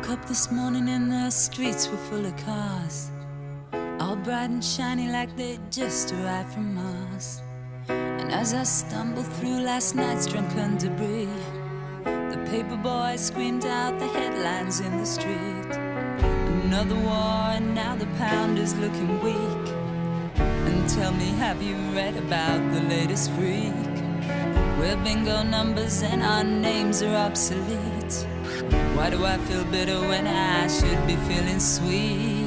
Up this morning and the streets were full of cars, all bright and shiny like they'd just arrived from Mars. And as I stumbled through last night's drunken debris, the paper boy screamed out the headlines in the street. Another war and now the pound is looking weak. And tell me, have you read about the latest freak? We're bingo numbers and our names are obsolete. Why do I feel bitter when I should be feeling sweet?